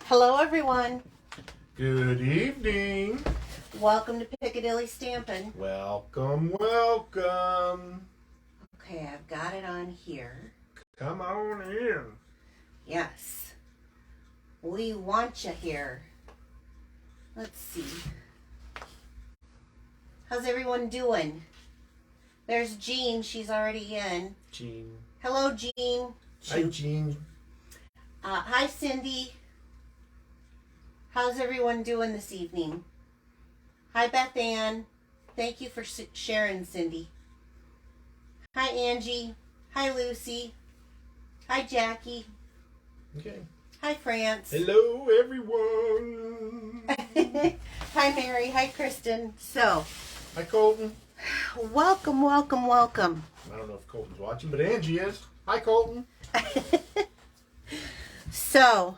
Hello, everyone. Good evening. Welcome to Piccadilly Stampin'. Welcome, welcome. Okay, I've got it on here. Come on in. Yes. We want you here. Let's see. How's everyone doing? There's Jean. She's already in. Jean. Hello, Jean. Hi, Jean. Hi, Cindy. How's everyone doing this evening? Hi, Beth Ann. Thank you for sharing, Cindy. Hi, Angie. Hi, Lucy. Hi, Jackie. Okay. Hi, France. Hello, everyone. Hi, Mary. Hi, Kristen. So, Hi, Colton. welcome, welcome, welcome. I don't know if Colton's watching, but Angie is. Hi, Colton. So,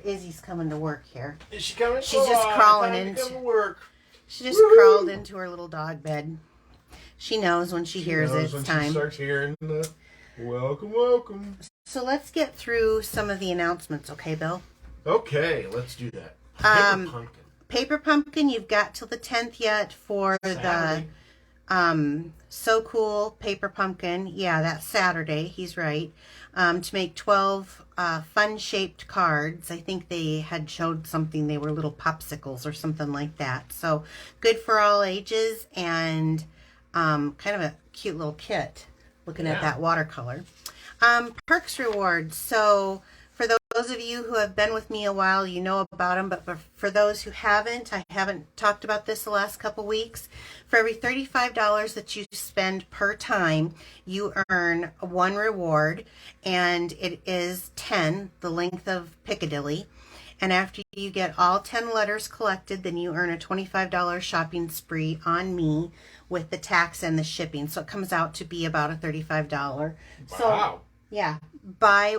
Izzy's coming to work here. Is she coming? She's just crawling into into work. She just crawled into her little dog bed. She knows when she hears knows it's when time. She starts hearing the welcome, welcome. So let's get through some of the announcements, okay, Bill? Okay, let's do that. Paper pumpkin. Paper Pumpkin, you've got till the 10th yet for Saturday. the So Cool Paper Pumpkin. Yeah, that's Saturday. He's right. To make 12 fun-shaped cards. I think they had showed something. They were little popsicles or something like that. So good for all ages and kind of a cute little kit looking at that watercolor. Perks rewards. So for those of you who have been with me a while, you know about them. But for those who haven't, I haven't talked about this the last couple weeks. For every $35 that you spend per time, you earn one reward. And it is 10, the length of Piccadilly. And after you get all 10 letters collected, then you earn a $25 shopping spree on me with the tax and the shipping. So it comes out to be about a $35. Wow. So, yeah, buy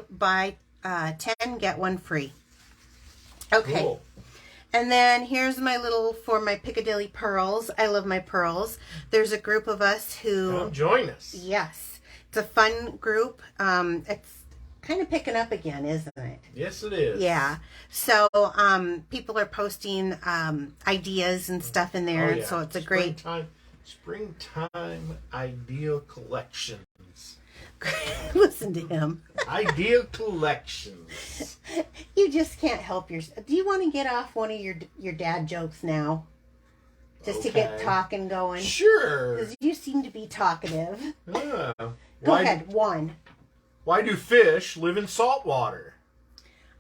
10, get one free. Okay. Cool. And then here's my for my Piccadilly pearls. I love my pearls. There's a group of us who... Come join us. Yes. It's a fun group. It's kind of picking up again, isn't it? Yes, it is. Yeah. So people are posting ideas and stuff in there. Oh, yeah. So it's a great... Springtime ideal collections. Listen to him. Ideal collections. You just can't help yourself. Do you want to get off one of your dad jokes now? Just to get talking going? Sure. Because you seem to be talkative. Go ahead, one. Why do fish live in salt water?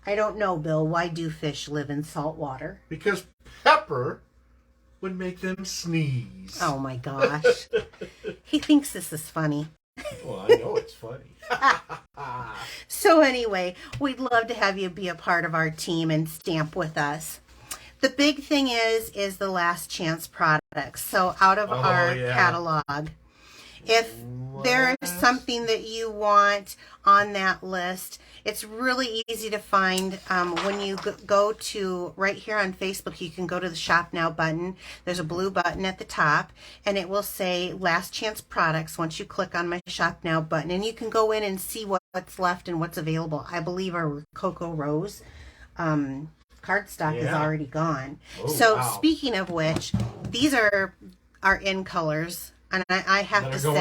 I don't know, Bill. Why do fish live in salt water? Because pepper would make them sneeze. Oh my gosh. He thinks this is funny. Well, I know it's funny. So anyway, we'd love to have you be a part of our team and stamp with us. The big thing is the last chance products. So out of our catalog, if there is something that you want on that list, it's really easy to find. When you go to right here on Facebook, you can go to the Shop Now button. There's a blue button at the top, and it will say Last Chance Products once you click on my Shop Now button. And you can go in and see what's left and what's available. I believe our Cocoa Rose cardstock is already gone. Oh, so speaking of which, these are in colors. And I have to say,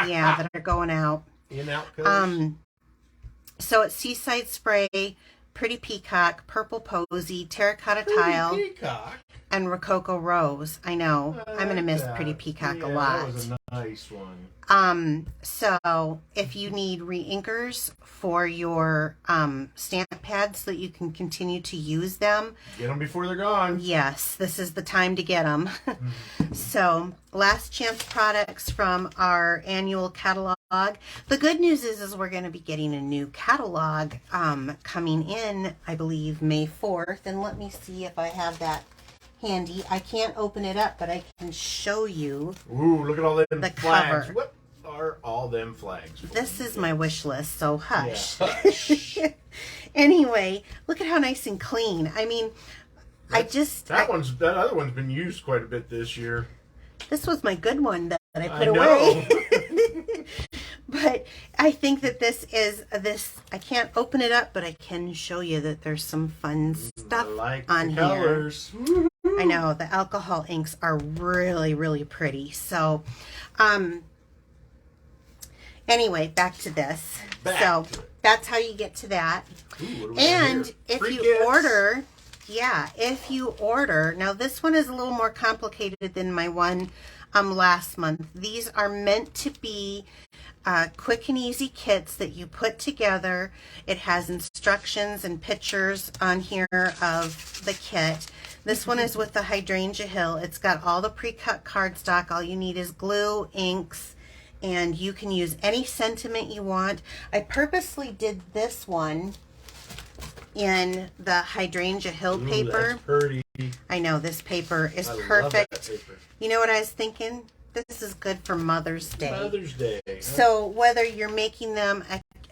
yeah, that are going out. In-out colors? So it's Seaside Spray, Pretty Peacock, Purple Posy, Terracotta Tile, and Rococo Rose. I know. I'm going to miss Pretty Peacock a lot. That was a nice one. So if you need re-inkers for your stamp pads so that you can continue to use them. Get them before they're gone. Yes, this is the time to get them. So last chance products from our annual catalog. The good news is we're going to be getting a new catalog coming in, I believe, May 4th. And let me see if I have that handy. I can't open it up, but I can show you. Ooh, look at all them the flags. cover. What are all them flags for? This is my wish list, so hush. Yeah, hush. Anyway, look at how nice and clean. I mean, that other one's been used quite a bit this year. This was my good one that I put away. But I think that this is I can't open it up, but I can show you that there's some fun stuff I like on the here. colors. I know the alcohol inks are really, really pretty. So, anyway, back to this. So that's how you get to that. Ooh, what do we got And here? if Free you kits. order, if you order, now this one is a little more complicated than my one last month. These are meant to be quick and easy kits that you put together. It has instructions and pictures on here of the kit. This one is with the Hydrangea Hill. It's got all the pre-cut cardstock. All you need is glue, inks, and you can use any sentiment you want. I purposely did this one in the Hydrangea Hill paper. That's pretty. I know, this paper is I love perfect. that paper. You know what I was thinking? This is good for Mother's Day. Mother's Day. So whether you're making them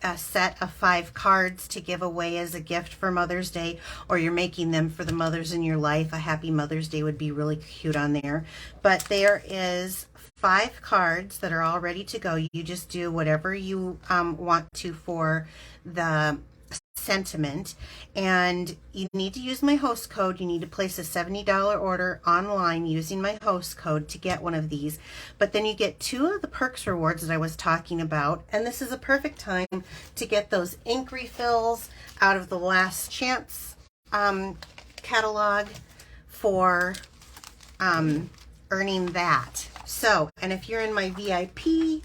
a set of 5 cards to give away as a gift for Mother's Day, or you're making them for the mothers in your life, a Happy Mother's Day would be really cute on there. But there is 5 cards that are all ready to go. You just do whatever you want to for the sentiment, and you need to use my host code. You need to place a $70 order online using my host code to get one of these. But then you get 2 of the perks rewards that I was talking about, and this is a perfect time to get those ink refills out of the Last Chance catalog for earning that. So, and if you're in my VIP,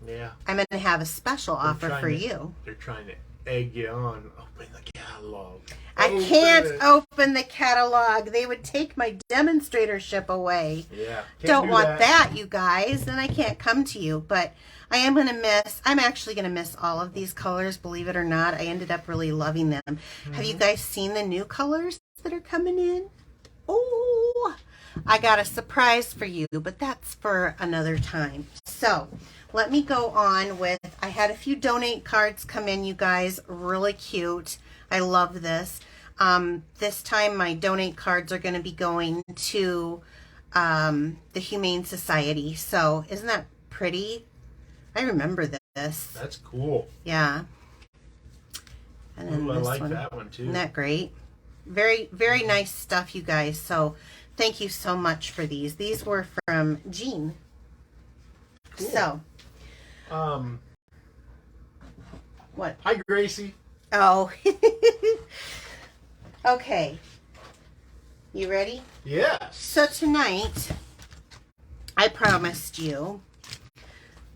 Yeah. I'm going to have a special offer for to- you. They're trying to egg you on. Open the catalog. I Open can't it. open the catalog. They would take my demonstratorship away. Yeah. Don't want that, you guys. Then I can't come to you. But I am going to I'm actually going to miss all of these colors, believe it or not. I ended up really loving them. Mm-hmm. Have you guys seen the new colors that are coming in? Oh, I got a surprise for you, but that's for another time. So let me go on with, I had a few donate cards come in, you guys, really cute. I love this. This time my donate cards are going to be going to the Humane Society. So isn't that pretty? I remember this. That's cool. Yeah. And then Ooh, I this like one. that one too. Isn't that great? Very, very nice stuff, you guys. So thank you so much for these. These were from Jean. Cool. So, what? Hi, Gracie. Oh. Okay. You ready? Yes. So tonight, I promised you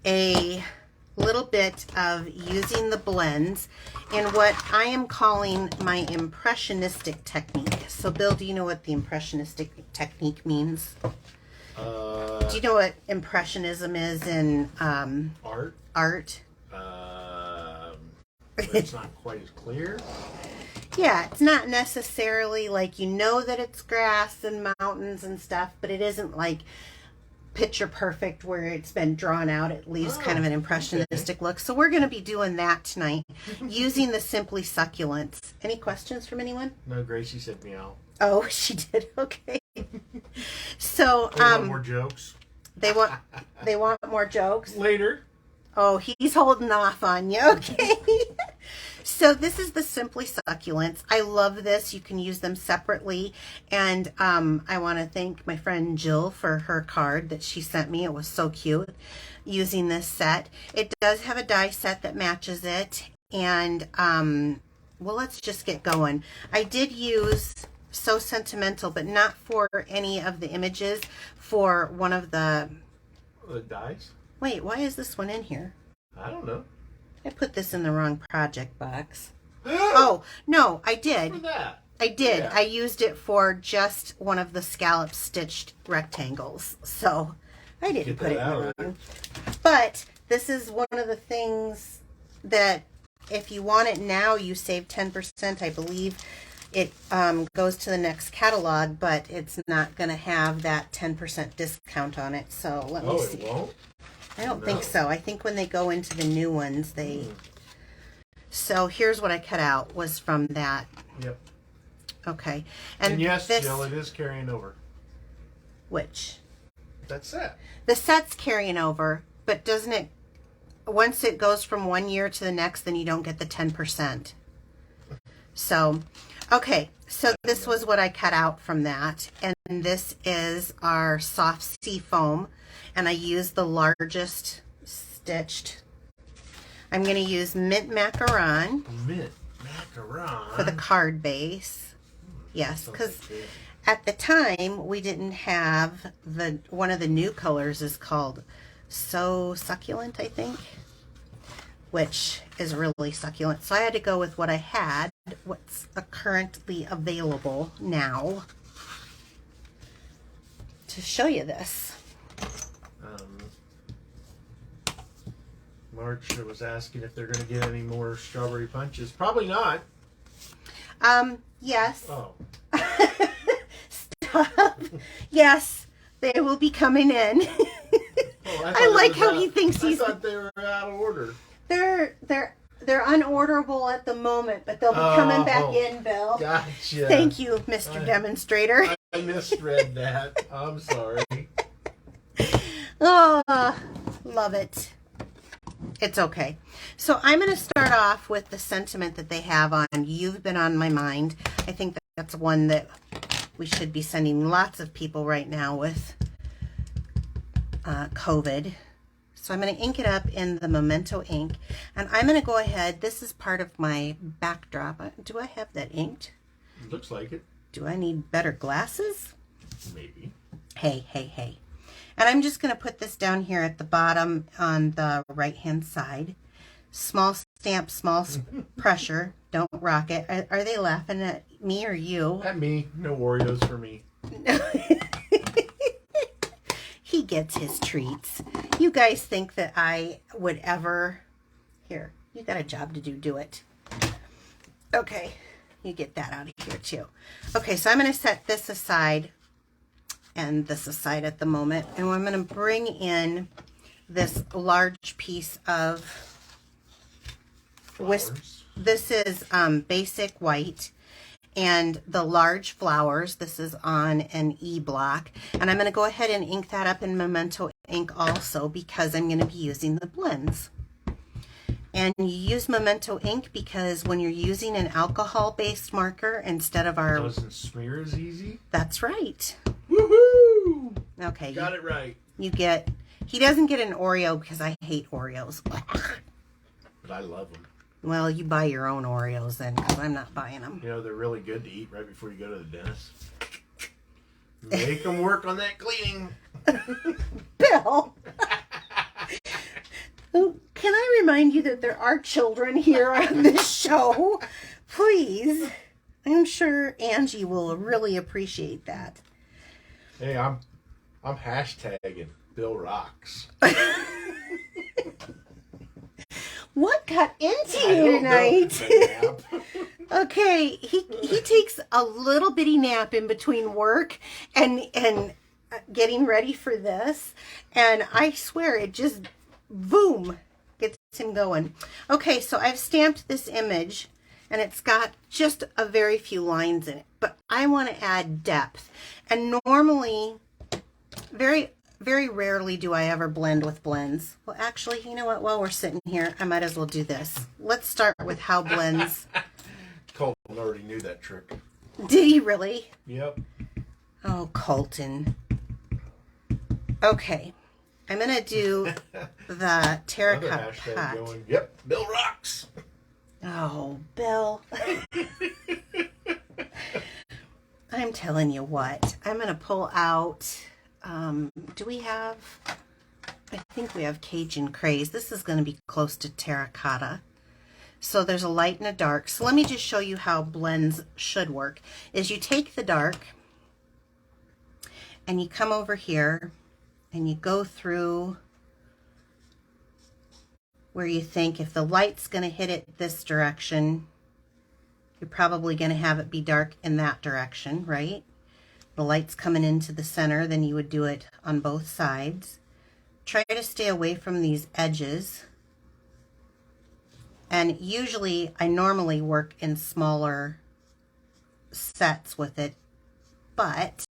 a little bit of using the blends in what I am calling my impressionistic technique. So Bill, do you know what the impressionistic technique means? Do you know what impressionism is in Art. art? But it's not quite as clear. Yeah, it's not necessarily like you know that it's grass and mountains and stuff, but it isn't like picture perfect where it's been drawn out. It leaves kind of an impressionistic look. So we're going to be doing that tonight using the Simply Succulents. Any questions from anyone? No, Gracie said meow. Oh, she did. Okay. So They want more jokes they want more jokes. later. Oh, he's holding off on you. Okay. So this is the Simply Succulents. I love this. You can use them separately. And I want to thank my friend Jill for her card that she sent me. It was so cute using this set. It does have a die set that matches it. And, well, let's just get going. I did use So Sentimental, but not for any of the images, for one of the... The dice? Wait, why is this one in here? I don't know. I put this in the wrong project box. Oh, no, I did. For that. I did. Yeah. I used it for just one of the scallop stitched rectangles. So I didn't Get put it that in out the of wrong. But this is one of the things that if you want it now, you save 10%. I believe it goes to the next catalog, but it's not going to have that 10% discount on it. So let me see. It won't? I don't think so. I think when they go into the new ones, they... So here's what I cut out was from that. Yep. Okay. And yes, this... Jill, it is carrying over. Which? That's it. The set's carrying over, but doesn't it... once it goes from 1 year to the next, then you don't get the 10%. So, okay, so this was what I cut out from that. And this is our soft sea foam. And I used the largest stitched. I'm going to use mint macaron. Mint macaron? For the card base. Yes, because at the time we didn't have one of the new colors is called So Succulent, I think, which is really succulent. So I had to go with what I had, what's currently available now, to show you this. March was asking if they're going to get any more strawberry punches. Probably not. Yes. Oh. Stop. Yes, they will be coming in. I like how he thinks he's. I thought they were out of order. They're unorderable at the moment, but they'll be coming back in, Bill. Gotcha. Thank you, Mr. Demonstrator. I misread that. I'm sorry. Oh, love it. It's okay. So I'm going to start off with the sentiment that they have on You've Been on My Mind. I think that's one that we should be sending lots of people right now with COVID. So I'm going to ink it up in the Memento ink. And I'm going to go ahead. This is part of my backdrop. Do I have that inked? Looks like it. Do I need better glasses? Maybe. Hey, hey, hey. And I'm just going to put this down here at the bottom on the right-hand side. Small stamp, small pressure. Don't rock it. Are they laughing at me or you? At me. No Oreos for me. He gets his treats. You guys think that I would ever... Here, you got a job to do. Do it. Okay. You get that out of here, too. Okay, so I'm going to set this aside and this aside at the moment. And I'm going to bring in this large piece of Flowers. This is basic white, and the large flowers, this is on an E block. And I'm going to go ahead and ink that up in Memento ink also, because I'm going to be using the blends. And you use Memento ink because when you're using an alcohol-based marker instead of our... It doesn't smear as easy? That's right. Woohoo! Okay. Got it right. You get... He doesn't get an Oreo because I hate Oreos. But I love them. Well, you buy your own Oreos then, because I'm not buying them. You know, they're really good to eat right before you go to the dentist. Make them work on that cleaning. Bill! Can I remind you that there are children here on this show? Please. I'm sure Angie will really appreciate that. Hey, I'm hashtagging Bill Rocks. What got into you tonight? Okay, he takes a little bitty nap in between work and getting ready for this, and I swear it just boom gets him going. Okay, so I've stamped this image and it's got just a very few lines in it, but I want to add depth. And normally, very rarely do I ever blend with blends. Well, actually, you know what? While we're sitting here, I might as well do this. Let's start with how blends. Colton already knew that trick. Did he really? Yep. Oh, Colton. Okay. I'm going to do the terracotta pot. Going, yep, Bill Rocks. Oh, Bill. I'm telling you what. I'm going to pull out... do we have... I think we have Cajun Craze. This is going to be close to terracotta. So there's a light and a dark. So let me just show you how blends should work. Is you take the dark and you come over here and you go through where you think if the light's going to hit it this direction, you're probably going to have it be dark in that direction, right? The light's coming into the center, then you would do it on both sides. Try to stay away from these edges. And usually, I normally work in smaller sets with it, but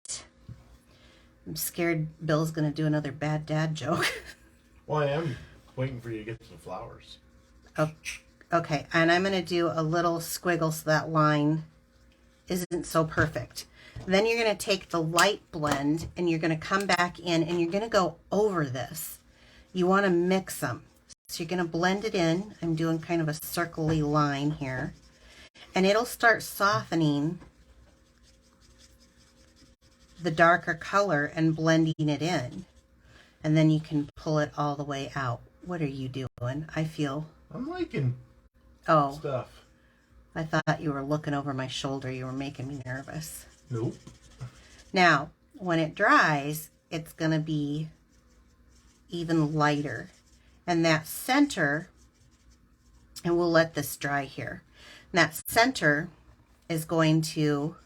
I'm scared Bill's going to do another bad dad joke. Well, I am Waiting for you to get some flowers. Oh, okay, and I'm going to do a little squiggle so that line isn't so perfect. Then you're going to take the light blend and you're going to come back in and you're going to go over this. You want to mix them. So you're going to blend it in. I'm doing kind of a circly line here. And it'll start softening the darker color and blending it in. And then you can pull it all the way out. What are you doing? I feel... I'm liking stuff. I thought you were looking over my shoulder. You were making me nervous. Nope. Now, when it dries, it's going to be even lighter. And that center, and we'll let this dry here. And that center is going to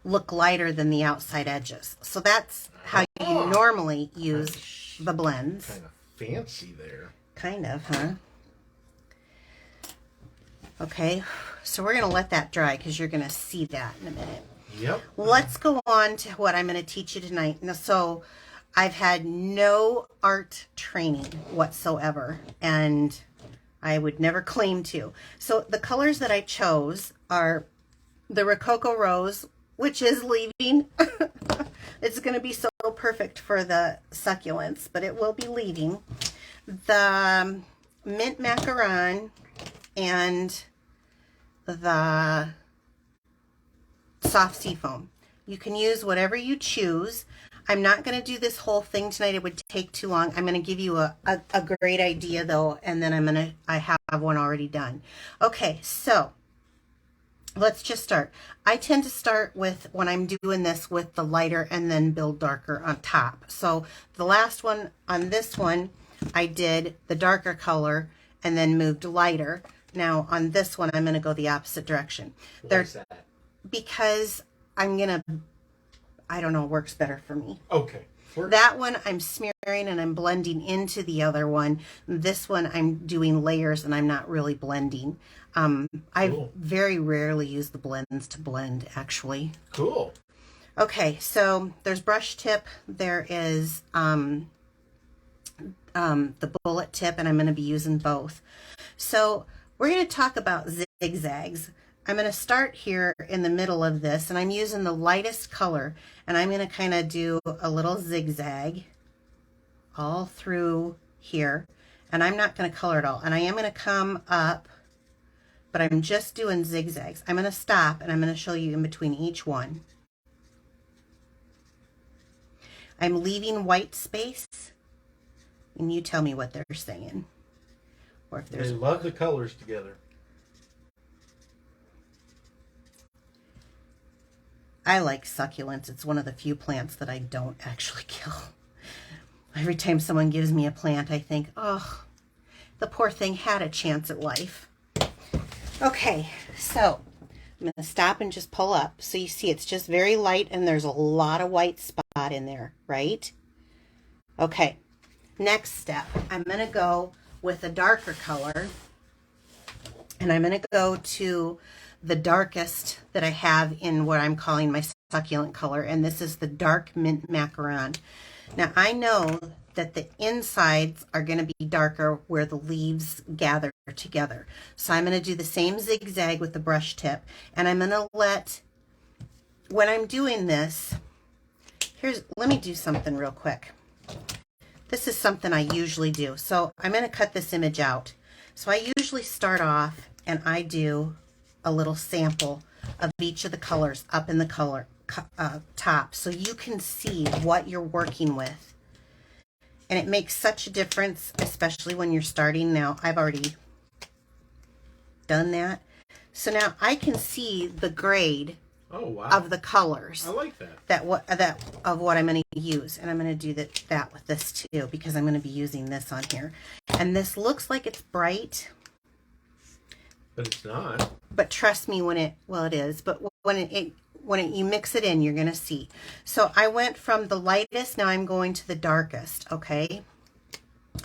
look lighter than the outside edges. So that's how you normally use the blends. Kind of fancy there. Kind of, huh? Okay, so we're going to let that dry because you're going to see that in a minute. Yep. Let's go on to what I'm going to teach you tonight. Now, so I've had no art training whatsoever, and I would never claim to. So the colors that I chose are the Rococo Rose, which is leaving. It's going to be so perfect for the succulents, but it will be leaving. The Mint Macaron and the Soft Seafoam. You can use whatever you choose. I'm not going to do this whole thing tonight. It would take too long. I'm going to give you a great idea though, and then I have one already done. Okay, so let's just start. I tend to start with, when I'm doing this, with the lighter and then build darker on top. So the last one on this one, I did the darker color and then moved lighter. Now on this one, I'm going to go the opposite direction. Why's that? Because I'm going to, I don't know, works better for me. Okay. That one I'm smearing and I'm blending into the other one. This one I'm doing layers and I'm not really blending. I very rarely use the blends to blend, actually. Cool. Okay, so there's brush tip. There is the bullet tip, and I'm going to be using both. So we're going to talk about zigzags. I'm going to start here in the middle of this, and I'm using the lightest color, and I'm going to kind of do a little zigzag all through here, and I'm not going to color it all. And I am going to come up, but I'm just doing zigzags. I'm going to stop, and I'm going to show you in between each one. I'm leaving white space, and you tell me what they're saying. Or if there's... They love the colors together. I like succulents. It's one of the few plants that I don't actually kill. Every time someone gives me a plant, I think, oh, the poor thing had a chance at life. Okay, so I'm going to stop and just pull up. So you see it's just very light and there's a lot of white spot in there, right? Okay, next step. I'm going to go with a darker color, and I'm going to go to the darkest that I have in what I'm calling my succulent color, and this is the dark mint macaron. Now I know that the insides are going to be darker where the leaves gather together. So I'm going to do the same zigzag with the brush tip, and I'm going to let, when I'm doing this, let me do something real quick. This is something I usually do. So I'm going to cut this image out. So I usually start off and I do a little sample of each of the colors up in the color top, so you can see what you're working with. And it makes such a difference, especially when you're starting. Now I've already done that, so now I can see the grade of the colors. I like that. Of what I'm going to use, and I'm going to do that with this too, because I'm going to be using this on here. And this looks like it's bright, but it's not. But trust me, when it is. But when you mix it in, you're going to see. So I went from the lightest, now I'm going to the darkest, okay?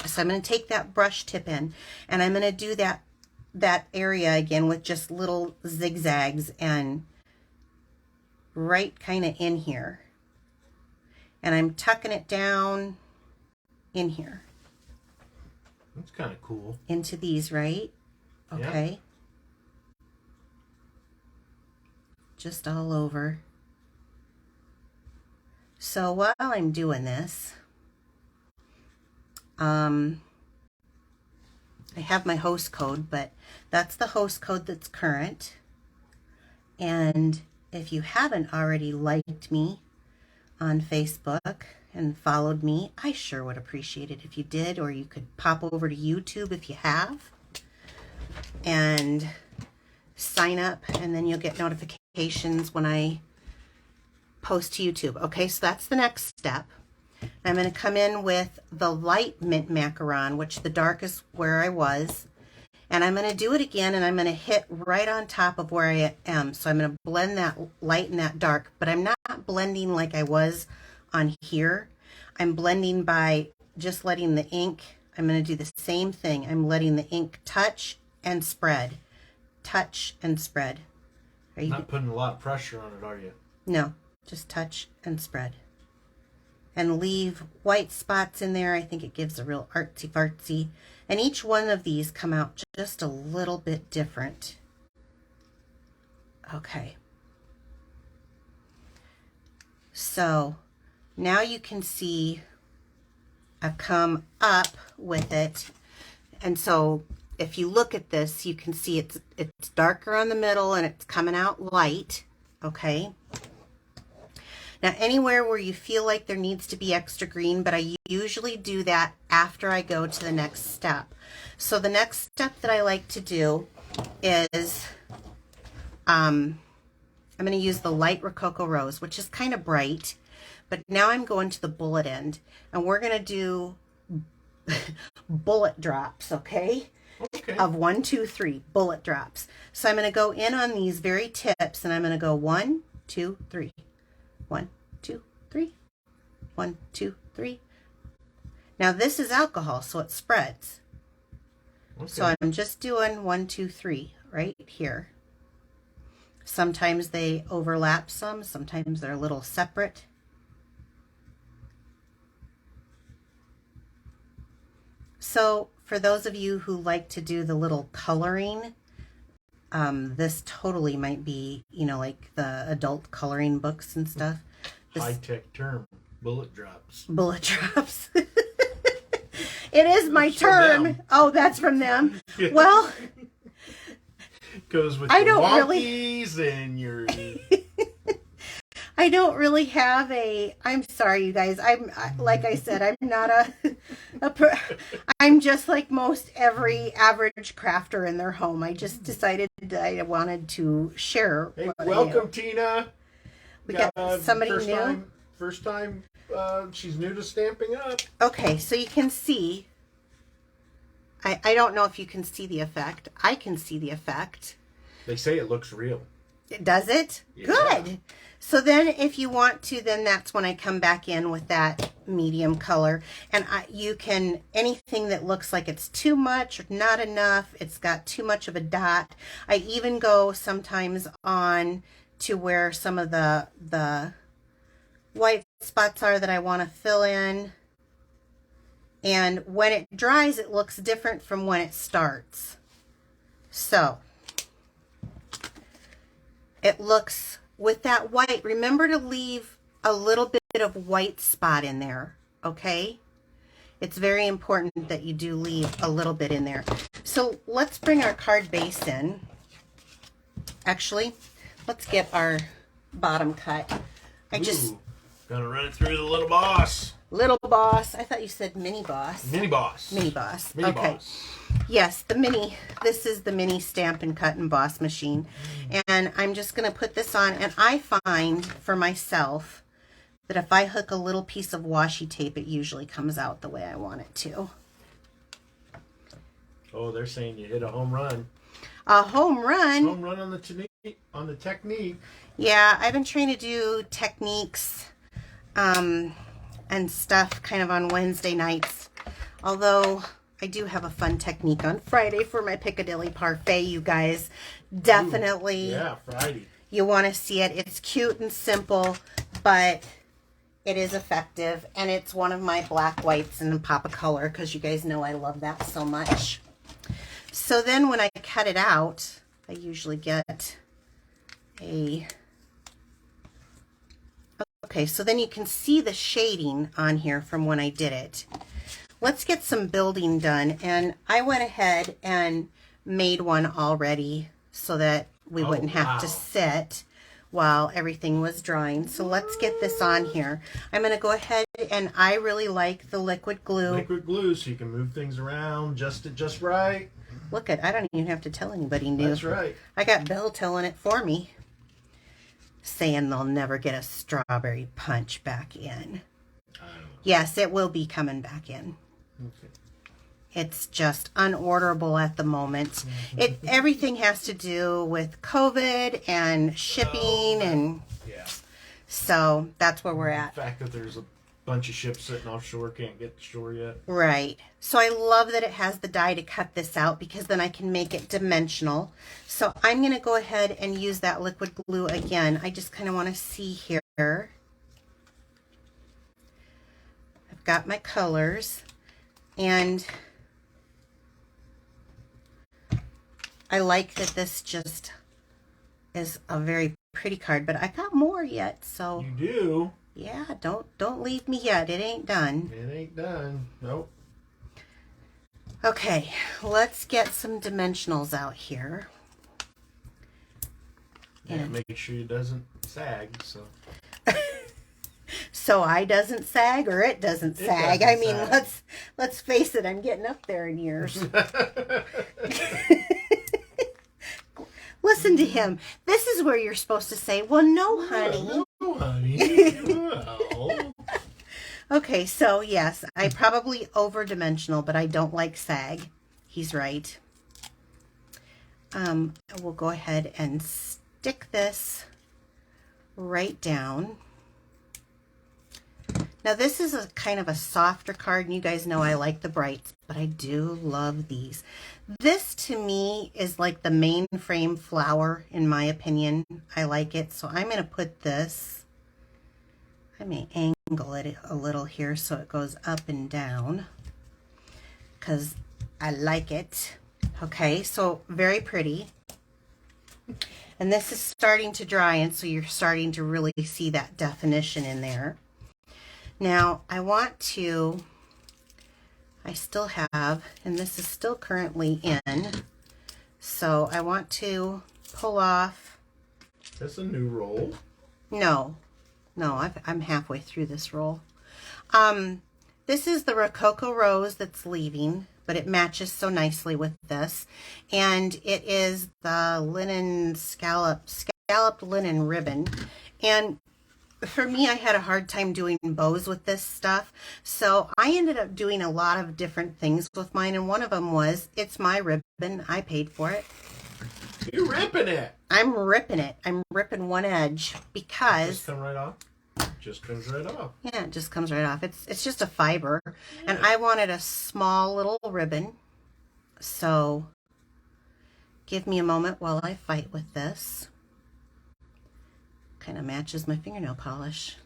So I'm going to take that brush tip in, and I'm going to do that area again with just little zigzags and right kind of in here. And I'm tucking it down in here. That's kind of cool. Into these, right? Okay. Yeah. Just all over. So while I'm doing this, I have my host code, but that's the host code that's current. And if you haven't already liked me on Facebook and followed me, I sure would appreciate it if you did, or you could pop over to YouTube if you have and sign up, and then you'll get notifications when I post to YouTube. Okay, so that's the next step. I'm going to come in with the light mint macaron, which the dark is where I was, and I'm going to do it again, and I'm going to hit right on top of where I am. So I'm going to blend that light and that dark, but I'm not blending like I was on here. I'm blending by just letting the ink, I'm going to do the same thing. I'm letting the ink touch and spread. Touch and spread. Are you not putting a lot of pressure on it, are you? No, just touch and spread. And leave white spots in there. I think it gives a real artsy-fartsy. And each one of these come out just a little bit different. Okay. So now you can see I've come up with it. And so if you look at this, you can see it's darker on the middle and it's coming out light. Okay. Now, anywhere where you feel like there needs to be extra green, but I usually do that after I go to the next step. So the next step that I like to do is I'm going to use the light Rococo Rose, which is kind of bright, but now I'm going to the bullet end, and we're going to do bullet drops, okay? Okay. Of 1, 2, 3 bullet drops. So I'm going to go in on these very tips, and I'm going to go 1, 2, 3. 1, 2, 3. 1, 2, 3. Now this is alcohol, so it spreads. Okay. So I'm just doing 1, 2, 3 right here. Sometimes they overlap some, sometimes they're a little separate. So for those of you who like to do the little coloring, this totally might be, you know, like the adult coloring books and stuff. High-tech term, bullet drops. Bullet drops. It is my term. Oh, that's from them. Yeah. Well, goes with I your don't wonkies really... and your... I don't really have a... I'm sorry, you guys. Like I said, I'm not I'm just like most every average crafter in their home. I just decided that I wanted to share. Hey, welcome, Tina. We got somebody new. First time she's new to Stamping Up. Okay, so you can see. I don't know if you can see the effect. I can see the effect. They say it looks real. Does it? Yeah. Good. So then if you want to, then that's when I come back in with that medium color. And you can, anything that looks like it's too much or not enough, it's got too much of a dot. I even go sometimes on to where some of the white spots are that I want to fill in. And when it dries, it looks different from when it starts. So it looks with that white. Remember to leave a little bit of white spot in there, okay? It's very important that you do leave a little bit in there. So let's bring our card base in. Actually, let's get our bottom cut. Gonna run it through the little boss. Little boss. I thought you said mini boss. Mini boss. Mini boss. Mini okay. Boss. Yes, the mini. This is the mini Stampin' Cut and Boss machine. And I'm just going to put this on. And I find for myself that if I hook a little piece of washi tape, it usually comes out the way I want it to. Oh, they're saying you hit a home run. A home run? Home run on the technique. Yeah, I've been trying to do techniques and stuff kind of on Wednesday nights. Although I do have a fun technique on Friday for my Piccadilly parfait, you guys. Definitely. Ooh, yeah, Friday. You want to see it. It's cute and simple, but It is effective, and it's one of my black, whites, and pop of color, because you guys know I love that so much. So then when I cut it out, I usually get a... Okay, so then you can see the shading on here from when I did it. Let's get some building done, and I went ahead and made one already so that we wouldn't have to sit while everything was drying. So let's get this on here. I'm going to go ahead, and I really like the liquid glue. Liquid glue, so you can move things around just right. Look at, I don't even have to tell anybody new. That's right. I got Bill telling it for me, saying they'll never get a strawberry punch back in. Yes, it will be coming back in. Okay. It's just unorderable at the moment. Everything has to do with COVID and shipping, and so that's where we're at. The fact that there's a bunch of ships sitting offshore, can't get to shore yet. Right. So I love that it has the die to cut this out, because then I can make it dimensional. So I'm going to go ahead and use that liquid glue again. I just kind of want to see here. I've got my colors, and I like that this just is a very pretty card, but I got more yet, so you do. Yeah, don't leave me yet. It ain't done. It ain't done. Nope. Okay, let's get some dimensionals out here. And make sure it doesn't sag. So I doesn't sag, or it doesn't sag. I mean, sag. let's face it. I'm getting up there in years. Listen to him. This is where you're supposed to say, "Well, no, honey." No, honey. Well. Okay, so yes, I probably over-dimensional, but I don't like sag. He's right. We'll go ahead and stick this right down. Now this is a kind of a softer card, and you guys know I like the brights, but I do love these. This to me is like the mainframe flower, in my opinion. I like it, so I'm going to put this, I may angle it a little here so it goes up and down, because I like it. Okay, so very pretty. And this is starting to dry, and so you're starting to really see that definition in there. Now, I still have, and this is still currently in, so I want to pull off. That's a new roll. No, I'm halfway through this roll. This is the Rococo Rose that's leaving, but it matches so nicely with this. And it is the linen scalloped linen ribbon. And for me, I had a hard time doing bows with this stuff, so I ended up doing a lot of different things with mine, and one of them was, it's my ribbon, I paid for it. You're ripping it. I'm ripping it. I'm ripping one edge because... Just come right off? Just comes right off. Yeah, it just comes right off. It's just a fiber, and I wanted a small little ribbon, so give me a moment while I fight with this. Kind of matches my fingernail polish.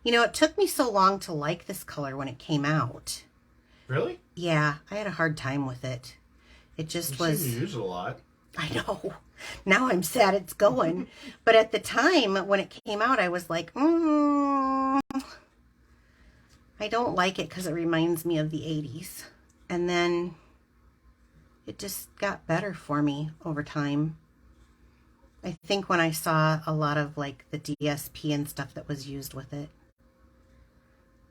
You know, it took me so long to like this color when it came out. Really? Yeah, I had a hard time with it. It just was... You seem to use it a lot. I know. Now I'm sad it's going. But at the time when it came out, I was like, I don't like it because it reminds me of the 80s. And then it just got better for me over time. I think when I saw a lot of like the DSP and stuff that was used with it.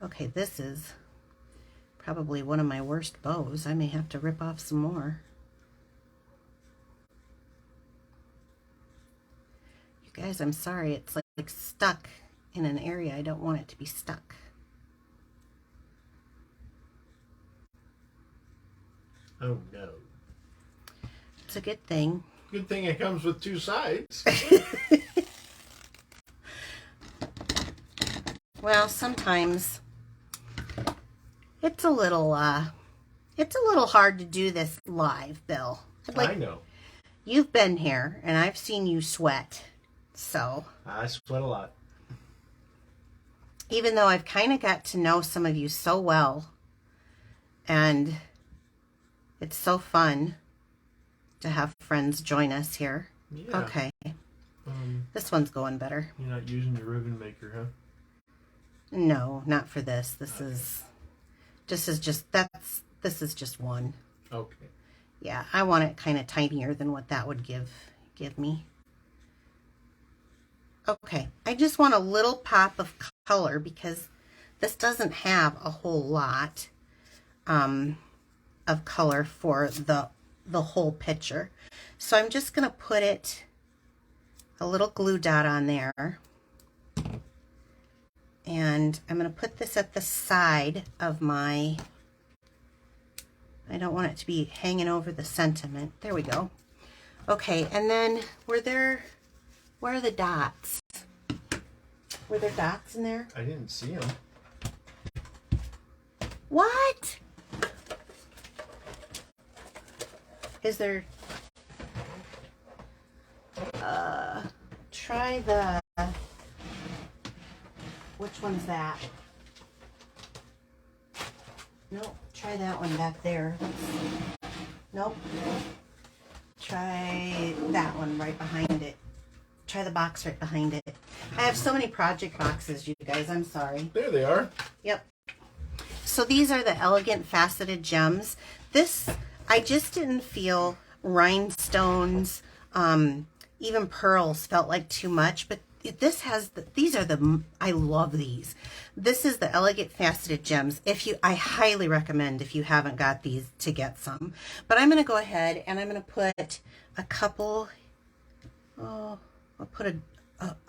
Okay, this is probably one of my worst bows. I may have to rip off some more. You guys, I'm sorry. It's like stuck in an area I don't want it to be stuck. Oh no. It's a good thing. Good thing it comes with two sides. Well, sometimes it's a little hard to do this live, Bill. I know. You've been here and I've seen you sweat. So I sweat a lot. even though I've kind of got to know some of you so well, and it's so fun to have friends join us here. Yeah. Okay. This one's going better. You're not using your ribbon maker, huh? No, not for this. This Okay. is just one. Okay. Yeah, I want it kind of tinier than what that would give me. Okay, I just want a little pop of color because this doesn't have a whole lot of color for the whole picture. So I'm just going to put a little glue dot on there. And I'm going to put this at the side of my, I don't want it to be hanging over the sentiment. There we go. Okay, and then where are the dots? Were there dots in there? I didn't see them. What? Is there, try the, which one's that? Nope, try that one back there. Let's see. Nope. Try that one right behind it. Try the box right behind it. I have so many project boxes, you guys. I'm sorry. There they are. Yep. So these are the elegant faceted gems. This, I just didn't feel rhinestones, even pearls felt like too much, but this has, I love these. This is the elegant faceted gems. I highly recommend if you haven't got these to get some. But I'm going to go ahead and I'm going to put a couple, I'll put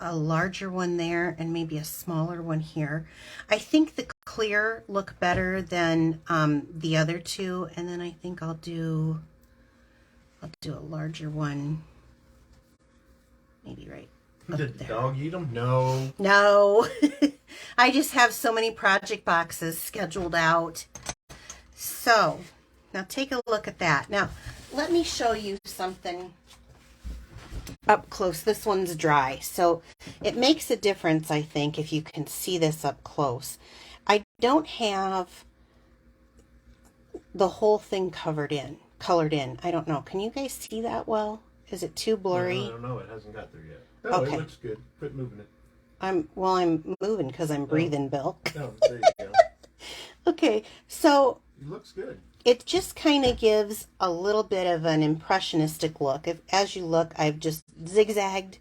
a larger one there and maybe a smaller one here. I think the clear look better than the other two, and then I think I'll do a larger one, maybe right up Did the there. dog eat them? No. No, I just have so many project boxes scheduled out. So now take a look at that. Now let me show you something up close. This one's dry, so it makes a difference, I think, if you can see this up close. I don't have the whole thing colored in. I don't know. Can you guys see that well? Is it too blurry? I don't know. It hasn't got there yet. No, Okay. It looks good. Quit moving it. I'm moving because I'm breathing, Bill. No, there you go. Okay, so It looks good. it just kind of gives a little bit of an impressionistic look. As you look, I've just zigzagged,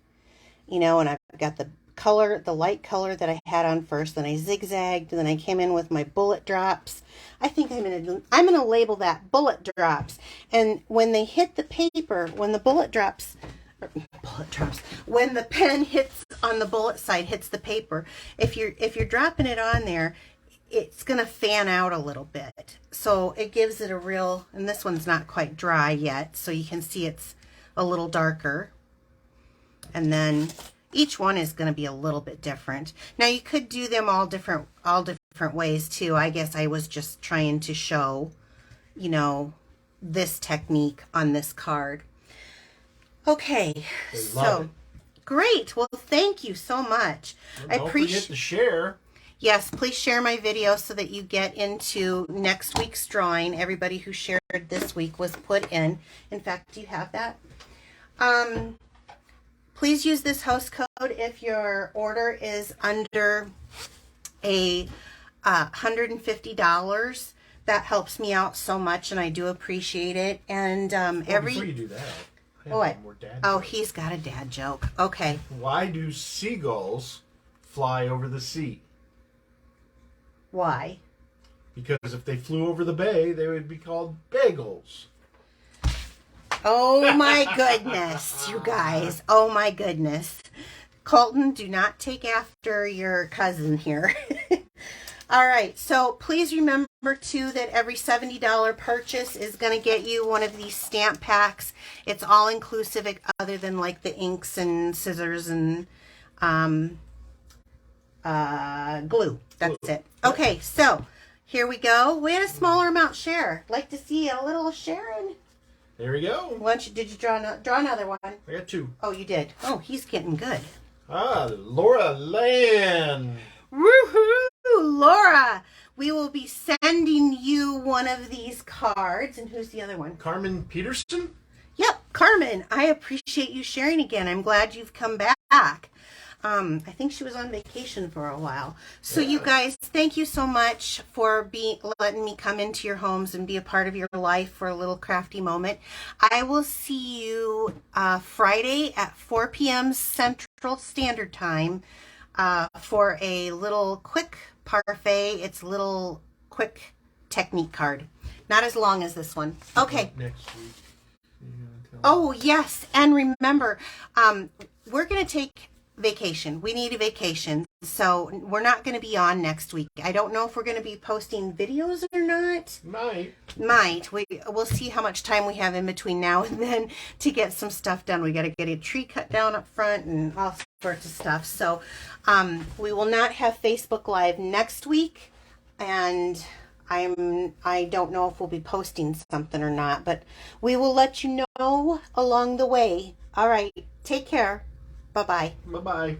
and I've got the color, the light color that I had on first, then I zigzagged, and then I came in with my bullet drops. I think I'm gonna label that bullet drops. And when they hit the paper, when the when the pen hits on the bullet side, hits the paper, if you're dropping it on there, it's going to fan out a little bit. So it gives it a real, and this one's not quite dry yet, so you can see it's a little darker. And then each one is going to be a little bit different. Now you could do them all different ways too. I guess I was just trying to show, this technique on this card. Okay, so great. Well, thank you so much. Well, don't forget to share. Yes, please share my video so that you get into next week's drawing. Everybody who shared this week was put in. In fact, do you have that? Please use this host code if your order is under $150. That helps me out so much, and I do appreciate it. And Before you do that, I have one more dad joke. He's got a dad joke. Okay. Why do seagulls fly over the sea? Why? Because if they flew over the bay, they would be called bagels. Oh my goodness, you guys. Oh my goodness. Colton, do not take after your cousin here. All right, so please remember too that every $70 purchase is going to get you one of these stamp packs. It's all inclusive other than like the inks and scissors and glue. That's it. Okay, so here we go. We had a smaller amount share. Like to see a little sharing. There we go. Did you draw another one? I got two. Oh, you did. Oh, he's getting good. Laura Land. Woohoo! Laura, we will be sending you one of these cards. And who's the other one? Carmen Peterson? Yep, Carmen. I appreciate you sharing again. I'm glad you've come back. I think she was on vacation for a while. So you guys, thank you so much for letting me come into your homes and be a part of your life for a little crafty moment. I will see you Friday at 4 p.m. Central Standard Time for a little quick parfait. It's a little quick technique card. Not as long as this one. Okay. Next week. Oh, yes. And remember, we're going to take vacation. We need a vacation. So we're not going to be on next week. I don't know if we're going to be posting videos or not. Might. We'll see how much time we have in between now and then to get some stuff done. We got to get a tree cut down up front and all sorts of stuff. So we will not have Facebook Live next week. And I don't know if we'll be posting something or not, but we will let you know along the way. All right. Take care. Bye-bye. Bye-bye.